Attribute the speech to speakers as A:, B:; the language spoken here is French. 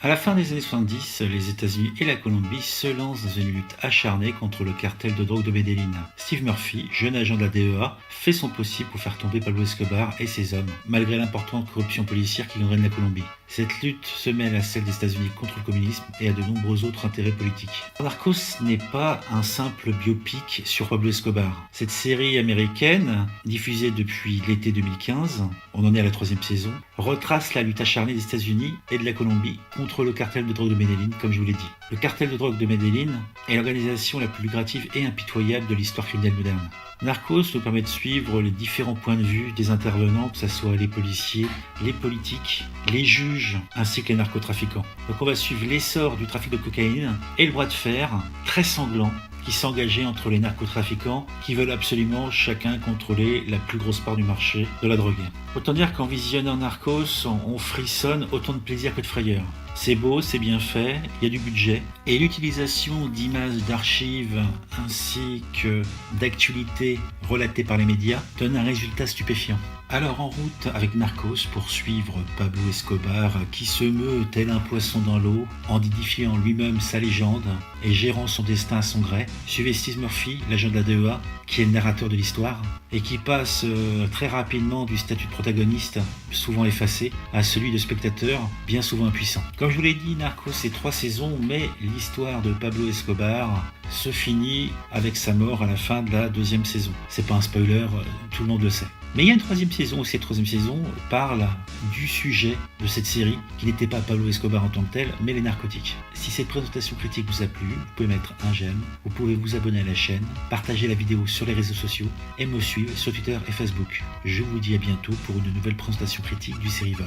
A: À la fin des années 70, les États-Unis et la Colombie se lancent dans une lutte acharnée contre le cartel de drogue de Medellín. Steve Murphy, jeune agent de la DEA, fait son possible pour faire tomber Pablo Escobar et ses hommes, malgré l'importante corruption policière qui gangrène la Colombie. Cette lutte se mêle à celle des États-Unis contre le communisme et à de nombreux autres intérêts politiques. Narcos n'est pas un simple biopic sur Pablo Escobar. Cette série américaine, diffusée depuis l'été 2015, on en est à la 3e saison, retrace la lutte acharnée des États-Unis et de la Colombie contre le cartel de drogue de Medellín, comme je vous l'ai dit. Le cartel de drogue de Medellín est l'organisation la plus lucrative et impitoyable de l'histoire criminelle moderne. Narcos nous permet de suivre les différents points de vue des intervenants, que ce soit les policiers, les politiques, les juges, ainsi que les narcotrafiquants. Donc on va suivre l'essor du trafic de cocaïne et le bras de fer très sanglant qui s'engageait entre les narcotrafiquants qui veulent absolument chacun contrôler la plus grosse part du marché de la drogue. Autant dire qu'en visionnant Narcos, on frissonne autant de plaisir que de frayeur. C'est beau, c'est bien fait, il y a du budget, et l'utilisation d'images d'archives ainsi que d'actualités relatées par les médias donne un résultat stupéfiant. Alors en route avec Narcos pour suivre Pablo Escobar qui se meut tel un poisson dans l'eau en édifiant lui-même sa légende et gérant son destin à son gré. Suivez Steve Murphy, l'agent de la DEA, qui est le narrateur de l'histoire et qui passe très rapidement du statut de protagoniste, souvent effacé, à celui de spectateur, bien souvent impuissant. Comme je vous l'ai dit, Narcos c'est 3 saisons, mais l'histoire de Pablo Escobar se finit avec sa mort à la fin de la 2e saison. C'est pas un spoiler, tout le monde le sait. Mais il y a une 3e saison, et cette 3e saison parle du sujet de cette série, qui n'était pas Pablo Escobar en tant que tel, mais les narcotiques. Si cette présentation critique vous a plu, vous pouvez mettre un j'aime, vous pouvez vous abonner à la chaîne, partager la vidéo sur les réseaux sociaux et me suivre sur Twitter et Facebook. Je vous dis à bientôt pour une nouvelle présentation critique du Sérivore.